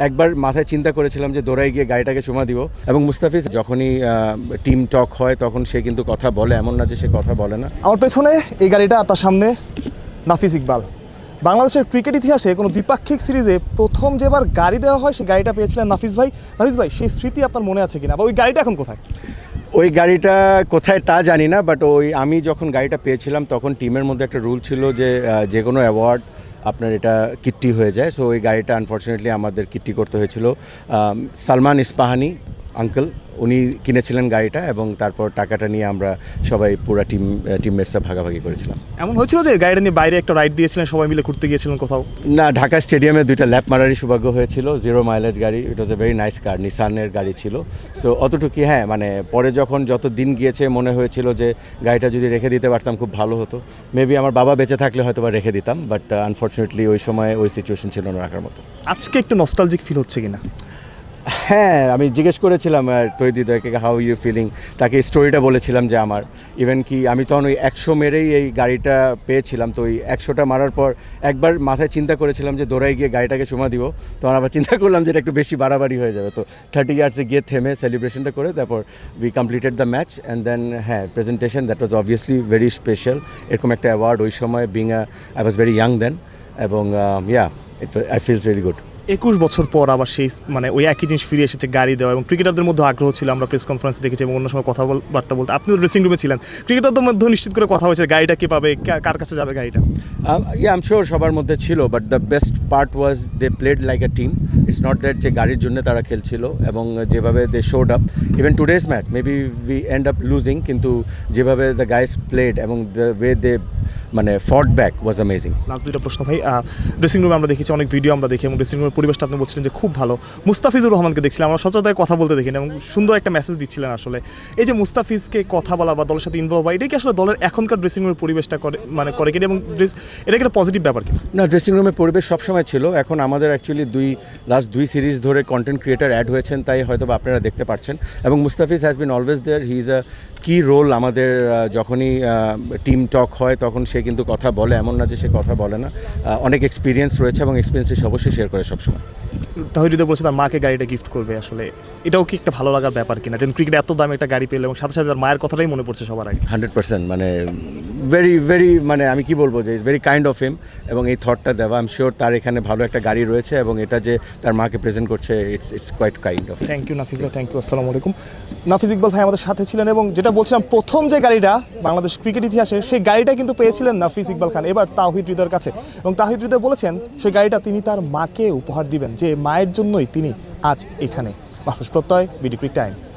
একবার মাথায় চিন্তা করেছিলাম যে দৌড়াই গিয়ে গাড়িটাকে চুমা দিব, এবং মুস্তাফিজ যখনই টিম টক হয় তখন সে কিন্তু কথা বলে, এমন না যে সে কথা বলে না। আমার পেছনে এই গাড়িটা, তার সামনে নাফিজ ইকবাল। বাংলাদেশের ক্রিকেট ইতিহাসে কোনো দ্বিপাক্ষিক সিরিজে প্রথম যেবার গাড়ি দেওয়া হয় সেই গাড়িটা পেয়েছিলেন নাফিজ ভাই। নাফিজ ভাই, সেই স্মৃতি আপনার মনে আছে কিনা, বা ওই গাড়িটা এখন কোথায়? ওই গাড়িটা কোথায় তা জানি না, বাট আমি যখন গাড়িটা পেয়েছিলাম তখন টিমের মধ্যে একটা রুল ছিল যে যে কোনো অ্যাওয়ার্ড আপনার এটা কিট্টি হয়ে যায়। সো ওই গাড়িটা আনফর্চুনেটলি আমাদের কিট্টি করতে হয়েছিল। সালমান ইস্পাহানি আঙ্কেল উনি কিনেছিলেন গাড়িটা, এবং তারপর টাকাটা নিয়ে আমরা সবাই পুরো টিমমেটসরা ভাগাভাগি করেছিলাম। এমন হয়েছিল যে গাড়িটা নিয়ে বাইরে একটা রাইড দিয়েছিলেন, সবাই মিলে ঘুরতে গিয়েছিলেন কোথাও? না, ঢাকা স্টেডিয়ামে 2টা ল্যাপ মারারই সৌভাগ্য হয়েছিল। 0 মাইলেজ গাড়ি, ইট ওয়াজ এ ভেরি নাইস কার, নিসানের গাড়ি ছিল। সো অতটুকুই। হ্যাঁ, মানে পরে যখন যত দিন গিয়েছে মনে হয়েছিল যে গাড়িটা যদি রেখে দিতে পারতাম খুব ভালো হতো। মেবি আমার বাবা বেঁচে থাকলে হয়তো বা রেখে দিতাম, বাট আনফর্চুনেটলি ওই সময় ওই সিচুয়েশন ছিল না রাখার মতো। আজকে একটু নস্টালজিক ফিল হচ্ছে কিনা? হ্যাঁ, আমি জিজ্ঞেস করেছিলাম তৈদিদয়কে হাউ ইউ ফিলিং, তাকে স্টোরিটা বলেছিলাম যে আমার ইভেন কি আমি তখন ওই 100 মেরেই এই গাড়িটা পেয়েছিলাম। তো ওই 100টা মারার পর একবার মাথায় চিন্তা করেছিলাম যে দৌড়াই গিয়ে গাড়িটাকে চুমা দিব, তখন আবার চিন্তা করলাম যে এটা একটু বেশি বাড়াবাড়ি হয়ে যাবে। তো 30 ইয়ার্সে গিয়ে থেমে সেলিব্রেশনটা করে তারপর we completed the match and then হ্যাঁ presentation, that was obviously very special. এরকম একটা অ্যাওয়ার্ড ওই সময় I was very young then, এবং আই ফিলস ভেরি গুড। 21 বছর পর আবার সেই মানে ওই একই জিনিস ফিরে এসেছে, গাড়ি দেওয়া, এবং ক্রিকেটারদের মধ্যে আগ্রহ ছিল। আমরা প্রেস কনফারেন্স দেখেছি এবং অন্য সময় কথাবার্তা বলতে আপনি ড্রেসিং রুমে ছিলেন, ক্রিকেটারদের মধ্যে নিশ্চিত করে কথা হয়েছে গাড়িটা কে পাবে, কার কাছে যাবে গাড়িটা? আই এম শিওর সবার মধ্যে ছিল, but the best part was they played like a team. It's not that যে গাড়ির জন্য তারা খেলছিল, এবং যেভাবে they showed up even today's match maybe we end up losing, কিন্তু যেভাবে দ্য গাইস প্লেড এবং দ্য ওয়ে দে মানে fought back was amazing. Last দুইটা প্রশ্ন ভাই। ড্রেসিং রুমে আমরা দেখেছি, অনেক ভিডিও আমরা দেখি, এবং ড্রেসিং রুমের পরিবেশটা আপনি বলছিলেন যে খুব ভালো। মুস্তাফিজুর রহমানকে দেখছিলাম, আমরা সচরাচর কথা বলতে দেখিনি, এবং সুন্দর একটা মেসেজ দিচ্ছিলেন। আসলে এই যে মুস্তাফিজকে কথা বলা বা দলের সাথে ইনভলভ হয়, এটা কি আসলে দলের এখনকার ড্রেসিং রুমের পরিবেশটা করে কিনা, এবং এটা কি একটা পজিটিভ ব্যাপার কিনা? না, ড্রেসিং রুমের পরিবেশ সবসময় ছিল। এখন আমাদের অ্যাকচুয়ালি লাস্ট দুই সিরিজ ধরে কন্টেন্ট ক্রিয়েটার অ্যাড হয়েছেন, তাই হয়তো বা আপনারা দেখতে পাচ্ছেন। এবং Mustafiz has been always there, he is a key role আমাদের। যখনই টিম টক হয় তখন সে কিন্তু কথা বলে, এমন না যে সে কথা বলে না। অনেক এক্সপিরিয়েন্স রয়েছে, এবং এক্সপিরিয়েন্স অবশ্যই শেয়ার করে সবসময়। তাহিরিদে বলছে তার মাকে গাড়িটা গিফট করবে, আসলে এটাও কি একটা ভালো লাগার ব্যাপার কিনা, যেন ক্রিকেট এত দামে একটা গাড়ি পেলে, এবং সাথে সাথে তার মায়ের কথাটাই মনে পড়ছে সবার আগে? 100%, মানে ভেরি ভেরি, মানে আমি কি বলবো যে ভেরি কাইন্ড অফ হিম, এবং এই থটটা দেওয়া। আই এম শিওর তার এখানে ভালো একটা গাড়ি রয়েছে, এবং এটা যে তার মাকে প্রেজেন্ট করছে, it's quite kind of. Thank you Nafiz ভাই, থ্যাংক ইউ। আসসালামু আলাইকুম। নাফিজ ইকবাল ভাই আমাদের সাথে ছিলেন, এবং যেটা বলছিলাম প্রথম যে গাড়িটা বাংলাদেশ ক্রিকেট ইতিহাসে, সেই গাড়িটা কিন্তু পেয়েছিলেন নাফিজ ইকবাল খান, এবার তাওহিদ হৃদয়ের কাছে। এবং তাওহিদ হৃদয় বলেছেন সেই গাড়িটা তিনি তার মাকে উপহার দিবেন, যে মায়ের জন্যই তিনি আজ এখানে। মানুষ প্রত্যয়, বিডি ক্রিক টাইম।